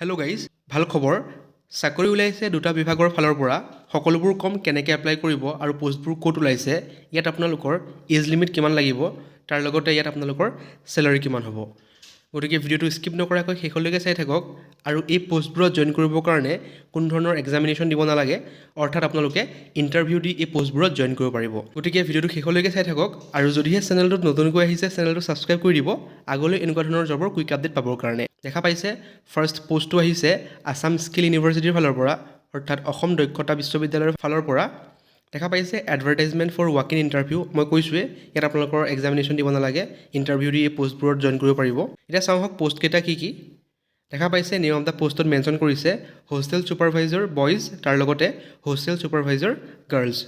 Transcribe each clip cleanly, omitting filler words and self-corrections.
Hello' guys, ভাল খবৰ। চাকৰি ওলাইছে দুটা বিভাগৰ ফালৰ পৰা। সকলোবোৰ কম কেনেকৈ এপ্লাই কৰিব আৰু পোষ্টবোৰ ক'ত ওলাইছে, ইয়াত আপোনালোকৰ এজ লিমিট কিমান লাগিব, তাৰ লগতে ইয়াত আপোনালোকৰ চেলাৰী কিমান হ'ব। গতিকে ভিডিঅ'টো স্কিপ নকৰাকৈ শেষলৈকে চাই থাকক। আৰু এই পোষ্টবোৰত জইন কৰিবৰ কাৰণে কোনো ধৰণৰ এক্সামিনেশ্যন দিব নালাগে, অৰ্থাৎ আপোনালোকে ইণ্টাৰভিউ দি এই পোষ্টবোৰত জইন কৰিব পাৰিব। গতিকে ভিডিঅ'টো শেষলৈকে চাই থাকক। আৰু যদিহে চেনেলটোত নতুনকৈ আহিছে, চেনেলটো ছাবস্ক্ৰাইব কৰি দিব আগলৈ এনেকুৱা ধৰণৰ জবৰ কুইক আপডেট পাবৰ কাৰণে। দেখা পাইছে ফাৰ্ষ্ট পোষ্টটো আহিছে আছাম স্কিল ইউনিভাৰ্চিটিৰ ফালৰ পৰা, অৰ্থাৎ অসম দক্ষতা বিশ্ববিদ্যালয়ৰ ফালৰ পৰা। দেখা পাইছে advertisement for walk in interview. মই কৈছোঁৱে ইয়াত আপোনালোকৰ এক্সামিনেশ্যন দিব নালাগে, ইণ্টাৰভিউ দি এই পোষ্টবোৰত জইন কৰিব পাৰিব। এতিয়া চাওঁ হওক পোষ্টকেইটা কি কি। দেখা পাইছে নেম অফ দ্য পোষ্টত মেনশ্যন কৰিছে হোষ্টেল ছুপাৰভাইজাৰ বইজ, তাৰ লগতে হোষ্টেল ছুপাৰভাইজাৰ গাৰ্লছ।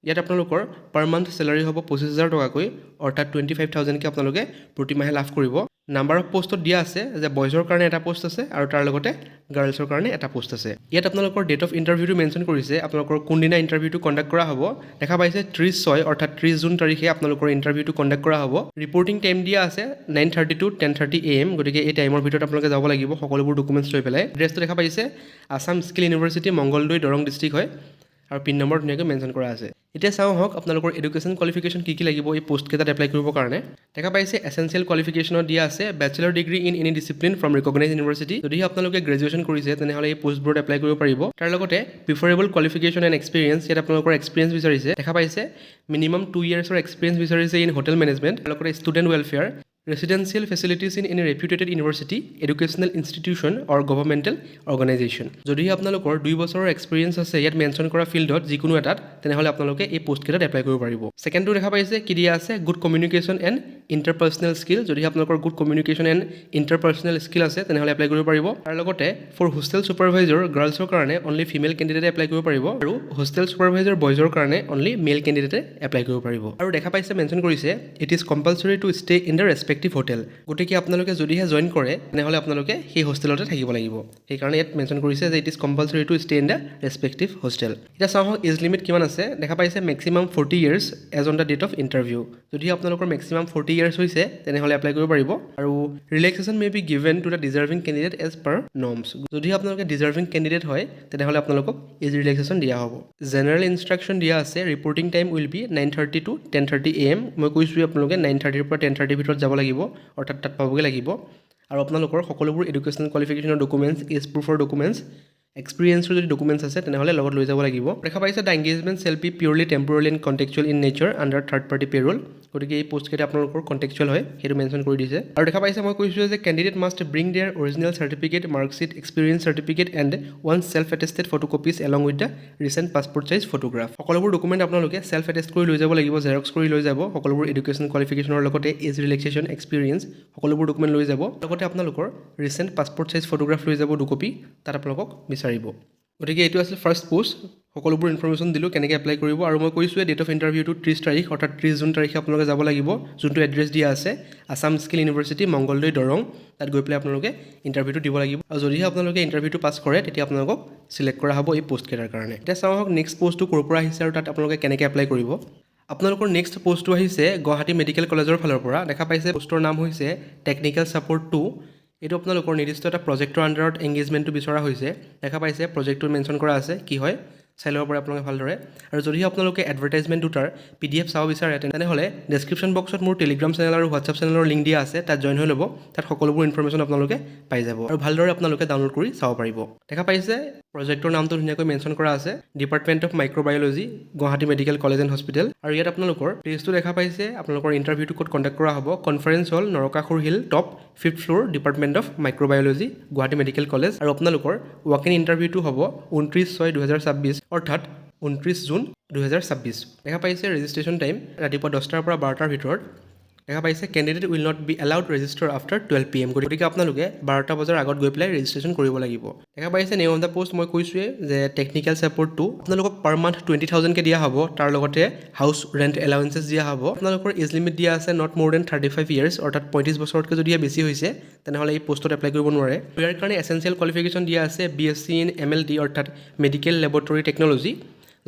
ইয়াত আপোনালোকৰ পাৰ মান্থ চেলাৰী হ'ব 25,000 টকাকৈ, অৰ্থাৎ 25,000কৈ আপোনালোকে প্ৰতিমাহে লাভ কৰিব। নাম্বাৰ অফ পোষ্টত দিয়া আছে যে বইজৰ কাৰণে এটা পোষ্ট আছে আৰু তাৰ লগতে গাৰ্লছৰ কাৰণে এটা পোষ্ট আছে। ইয়াত আপোনালোকৰ ডেট অফ ইণ্টাৰভিউটো মেনশ্যন কৰিছে, আপোনালোকৰ কোনদিনা ইণ্টাৰভিউটো কণ্ডাক্ট কৰা হ'ব। দেখা পাইছে 30/6 অৰ্থাৎ 30 জুন তাৰিখে আপোনালোকৰ ইণ্টাৰভিউটো কণ্ডাক্ট কৰা হ'ব। ৰিপৰ্টিং টাইম দিয়া আছে 9:30 to 10:30 AM, গতিকে এই টাইমৰ ভিতৰত আপোনালোকে যাব লাগিব সকলোবোৰ ডকুমেণ্টছ লৈ পেলাই। এড্ৰেছটো দেখা পাইছে Assam skill university, Mangaldai, Darrang district হয়, আৰু পিন নম্বৰ ধুনীয়াকৈ মেনশ্যন কৰা আছে। এতিয়া চাওঁ হওক আপোনালোকৰ এডুকেশ্যন কোৱালিফিকেশ্যন কি লাগিব এই পোষ্টকেইটাত এপ্লাই কৰিবৰ কাৰণে। দেখা পাইছে এছেঞ্চিয়েল কোৱালিফিকেশ্যনত দিয়া আছে bachelor degree in any discipline from recognise university. যদিহে আপোনালোকে গ্ৰেজুৱেশ্যন কৰিছে তেনেহ'লে এই পোষ্টবোৰত এপ্লাই কৰিব পাৰিব। তাৰ লগতে প্ৰিফাৰেবল কোৱালিফিকেশ্যন এণ্ড এক্সপিৰিয়েঞ্চ, ইয়াত আপোনালোকৰ এক্সপিৰিয়েঞ্চ বিচাৰিছে। দেখা পাইছে মিনিমাম 2 yearsৰ এক্সপিৰিয়েঞ্চ বিচাৰিছে ইন হোটেল মেনেজমেণ্ট, তাৰ লগতে student welfare, residential facilities in any reputed university, educational institution or governmental organisation. যদিহে আপোনালোকৰ 2 বছৰৰ এক্সপিৰিয়েঞ্চ আছে ইয়াত মেনশ্যন কৰা ফিল্ডত যিকোনো এটাত, তেনেহ'লে আপোনালোকে এই পোষ্টকেইটাত এপ্লাই কৰিব পাৰিব। ছেকেণ্ডটো দেখা পাইছে কি দিয়া আছে good communication and interpersonal skill. যদিহে আপোনালোকৰ good communication and interpersonal skill আছে তেনেহ'লে এপ্লাই কৰিব পাৰিব। তাৰ লগতে ফৰ হোষ্টেল ছুপাৰভাইজাৰ গাৰ্লছৰ কাৰণে অনলি ফিমেল কেণ্ডিডেটে এপ্লাই কৰিব পাৰিব, আৰু হোষ্টেল ছুপাৰভাইজাৰ বইজৰ কাৰণে অনলি মেল কেণ্ডিডেটে এপ্লাই কৰিব পাৰিব। আৰু দেখা পাইছে মেনশ্যন কৰিছে it is compulsory to stay in the respective hotel. গতিকে আপোনালোকে যদিহে জইন কৰে তেনেহ'লে আপোনালোকে সেই হোষ্টেলতে থাকিব লাগিব। সেইকাৰণে ইয়াত মেনশ্যন কৰিছে যে it is compulsory to stay in the respective hostel. এতিয়া চাওঁ এজ লিমিট কিমান আছে। দেখা পাইছে maximum 40 years age on the date of interview. যদি আপোনালোকৰ মেক্সিমাম 40 years হৈছে তেনেহ'লে এপ্লাই কৰিব পাৰিব। আৰু relaxation may be given to the deserving candidate as per norms. যদি আপোনালোকে ডিজাৰ্ভিং কেণ্ডিডেট হয় তেনেহ'লে আপোনালোকক এজ ৰিলেক্সেশ্যন দিয়া হ'ব। জেনেৰেল ইনষ্ট্ৰাকশ্যন দিয়া আছে reporting time will be 9:30 to 10:30 AM। মই কৈছোঁ আপোনালোকে 9:30 পৰা 10:30 ভিতৰত যাব লাগিব, অৰ্থাৎ তাত পাবগৈ লাগিব। আৰু আপোনালোকৰ সকলোবোৰ এডুকেশ্যনেল কোৱালিফিকেশ্যনৰ ডকুমেণ্টছ, এজ প্ৰুফৰ ডকুমেণ্টছ, এক্সপিৰিয়েঞ্চৰ যদি ডকুমেণ্টছ আছে তেনেহ'লে লগত লৈ যাব লাগিব। দেখা পাইছে the engagement shall be purely temporary and contractual in nature under third party payroll. গতিকে এই পোষ্টকেইটা আপোনালোকৰ কণ্টেকচুৱেল হয়, সেইটো মেনশ্যন কৰি দিছে। আৰু দেখা পাইছে মই কৈছোঁ যে candidate must bring their original certificate, marksheet, experience certificate and one self attested photocopies along with the recent passport size photograph. সকলোবোৰ ডকুমেণ্ট আপোনালোকে ছেল্ফ এটেষ্ট কৰি লৈ যাব লাগিব, জেৰক্স কৰি লৈ যাব। সকলোবোৰ এডুকেশ্যন কোৱালিফিকেশ্যনৰ লগতে এজ ৰিলেক্সেশ্যন, এক্সপিৰিয়েঞ্চ সকলোবোৰ ডকুমেণ্ট লৈ যাব। লগতে আপোনালোকৰ ৰিচেণ্ট পাছপৰ্ট চাইজ ফটোগ্ৰাফ লৈ যাব 2 কপি, তাত আপোনালোকক বিচাৰিব। গতিকে এইটো আছিল ফাৰ্ষ্ট পোষ্ট। সকলোবোৰ ইনফৰ্মেশ্যন দিলোঁ কেনেকৈ এপ্লাই কৰিব। আৰু মই কৈছোঁৱে ডেট অফ ইণ্টাৰভিউটো 30 তাৰিখ অৰ্থাৎ 30 জুন তাৰিখে আপোনালোকে যাব লাগিব, যোনটো এড্ৰেছ দিয়া আছে আছাম স্কিল ইউনিভাৰ্চিটি, মংগলদৈ, দৰং। তাত গৈ পেলাই আপোনালোকে ইণ্টাৰভিউটো দিব লাগিব। আৰু যদিহে আপোনালোকে ইণ্টাৰভিউটো পাছ কৰে তেতিয়া আপোনালোকক চিলেক্ট কৰা হ'ব এই পোষ্টকেইটাৰ কাৰণে। এতিয়া চাওঁ হওক নেক্সট পোষ্টটো ক'ৰ পৰা আহিছে আৰু তাত আপোনালোকে কেনেকৈ এপ্লাই কৰিব। আপোনালোকৰ নেক্সট পোষ্টটো আহিছে গুৱাহাটী মেডিকেল কলেজৰ ফালৰ পৰা। দেখা পাইছে পোষ্টৰ নাম হৈছে টেকনিকেল ছাপৰ্ট 2। এইটো আপোনালোকৰ নিৰ্দিষ্ট এটা প্ৰজেক্টৰ আণ্ডাৰত এংগেজমেণ্টটো বিচৰা হৈছে। দেখা পাইছে প্ৰজেক্টটো মেনশ্যন কৰা আছে কি হয়, চাই ল'ব পাৰে আপোনালোকে ভালদৰে। আৰু যদিহে আপোনালোকে এডভাৰটাইজমেণ্ট দুটাৰ PDF চাব বিচাৰে তেনেহ'লে ডেছক্ৰিপশ্যন বক্সত মোৰ টেলিগ্ৰাম চেনেল আৰু হোৱাটছআপ চেনেলৰ লিংক দিয়া আছে, তাত জইন হৈ ল'ব। তাত সকলোবোৰ ইনফৰ্মেশ্যন আপোনালোকে পাই যাব আৰু ভালদৰে আপোনালোকে ডাউনলোড কৰি চাব পাৰিব। দেখা পাইছে প্ৰজেক্টৰ নামটো ধুনীয়াকৈ মেনশ্যন কৰা আছে department of microbiology, Guwahati medical college and hospital. আৰু ইয়াত আপোনালোকৰ প্লেচটো দেখা পাইছে, আপোনালোকৰ ইণ্টাৰভিউটো ক'ত কণ্ডাক্ট কৰা হ'ব। Conference hall, Narakasur hill, top 5th floor, department of microbiology, Guwahati medical college. আৰু আপোনালোকৰ ৱাক ইন ইণ্টাৰভিউটো হ'ব 29/6/2026 অৰ্থাৎ 29 জুন 2026। দেখা পাইছে ৰেজিষ্ট্ৰেশ্যন টাইম ৰাতিপুৱা 10টাৰ পৰা 12টাৰ ভিতৰত। দেখা পাইছে candidate will not be allowed register after 12 PM। গতিকে আপোনালোকে 12টা বজাৰ আগত গৈ পেলাই ৰেজিষ্ট্ৰেশ্যন কৰিব লাগিব। দেখা পাইছে নেম অফ দ্য পোষ্ট মই কৈছোঁৱে যে টেকনিকেল ছাপৰ্ট 2। আপোনালোকক পাৰ মান্থ 20,000কৈ দিয়া হ'ব, তাৰ লগতে হাউচ ৰেণ্ট এলাউৱেঞ্চেছ দিয়া হ'ব। আপোনালোকৰ এজ লিমিট দিয়া আছে নট মোৰ দেন 35 years অৰ্থাৎ 35 বছৰতকৈ যদিহে বেছি হৈছে তেনেহ'লে এই পোষ্টত এপ্লাই কৰিব নোৱাৰে। ইয়াৰ কাৰণে এছেঞ্চিয়েল কোৱালিফিকেশ্যন দিয়া আছে BSc ইন MLT অৰ্থাৎ মেডিকেল লেবৰেটৰী টেকন'লজি।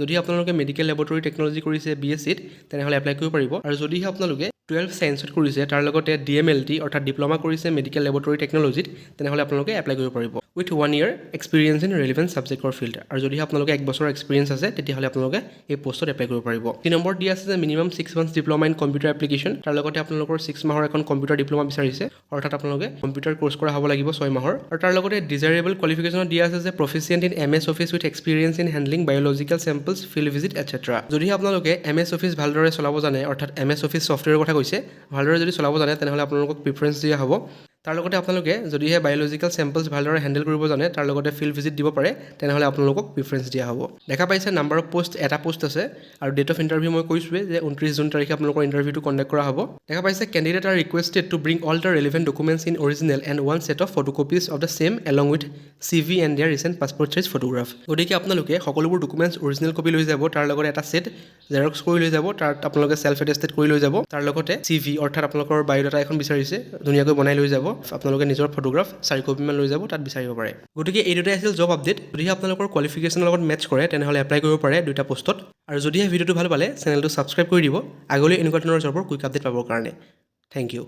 যদি আপোনালোকে মেডিকেল লেবৰেটৰী টেকন'লজি কৰিছে BScত তেনেহ'লে এপ্লাই কৰিব পাৰিব। আৰু যদিহে আপোনালোকে 12 ছায়েন্সত কৰিছে তাৰ লগতে DMLT অৰ্থাৎ ডিপ্ল'মা কৰিছে মেডিকেল লেবৰেটৰী টেকন'লজিত তেনেহ'লে আপোনালোকে এপ্লাই কৰিব পাৰিব। With 1 year experience in relevant subject or field আৰু যদি আপোনালোকে 1 বছৰৰ এক্সপিৰিয়েঞ্চ আছে তেতিয়াহ'লে আপোনালোকে এই পোষ্টত এপ্লাই কৰিব পাৰিব 3 নম্বৰ দিয়া আছে যে minimum 6 months diploma in computer application তাৰ লগতে আপোনালোকৰ 6 মাহৰ এখন কম্পিউটাৰ ডিপ্ল'মা বিচাৰিছে অৰ্থাৎ আপোনালোকে কম্পিউটাৰ কোৰ্চ কৰা হ'ব লাগিব 6 মাহৰ আৰু তাৰ লগতে ডিজাইৰেবল কোৱালিফিকেশ্যনত দিয়া আছে যে proficient in MS office with experience in handling biological samples field visit etcetera যদি আপোনালোকে MS অফিচ ভালদৰে চলাব জানে অৰ্থাৎ MS অফিচ ছফ্টৱেৰৰ কথা কৈছে ভালদৰে যদি চলাব জানে তেনেহ'লে আপোনালোকক প্ৰিফাৰেঞ্চ দিয়া হ'ব তাৰ লগতে আপোনালোকে যদিহে বায়'লজিকেল চেম্পলছ ভালদৰে হেণ্ডেল কৰিব জানে তাৰ লগতে ফিল্ড ভিজিট দিব পাৰে তেনেহ'লে আপোনালোকক প্ৰিফাৰেঞ্চ দিয়া হ'ব দেখা পাইছে নাম্বাৰ অফ পোষ্ট এটা পোষ্ট আছে আৰু ডেট অফ ইণ্টাৰভিউ মই কৈছোঁৱেই যে 29 জুন তাৰিখে আপোনালোকৰ ইণ্টাৰভিউটো কণ্ডাক্ট কৰা হ'ব দেখা পাইছে candidate are requested to bring all the relevant documents in original and one set of photocopies of the same along with CV and their recent passport size photograph গতিকে আপোনালোকে সকলোবোৰ ডকুমেণ্টছ অৰিজিনেল কপি লৈ যাব তাৰ লগতে এটা set Xerox কৰি লৈ যাব তাত আপোনালোকে ছেল্ফ এটেষ্টেড কৰি লৈ যাব তাৰ লগতে CV অৰ্থাৎ আপোনালোকৰ বায়'ডাটা এখন বিচাৰিছে ধুনীয়াকৈ বনাই লৈ যাব আপোনালোকে নিজৰ ফটোগ্ৰাফ 4 কপিমান লৈ যাব তাত বিচাৰিব পাৰে গতিকে এই দুটাই আছিল জব আপডেট যদি আপোনালোকৰ কোৱালিফিকেশ্যনৰ লগত মেটচ কৰে তেনেহ'লে এপ্লাই কৰিব পাৰে দুটা পোষ্টত আৰু যদিহে ভিডিঅ'টো ভাল পালে চেনেলটো ছাবস্ক্ৰাইব কৰি দিব আগলৈ এনেকুৱা ধৰণৰ জবৰ কুইক আপডেট পাবৰ কাৰণে থেংক ইউ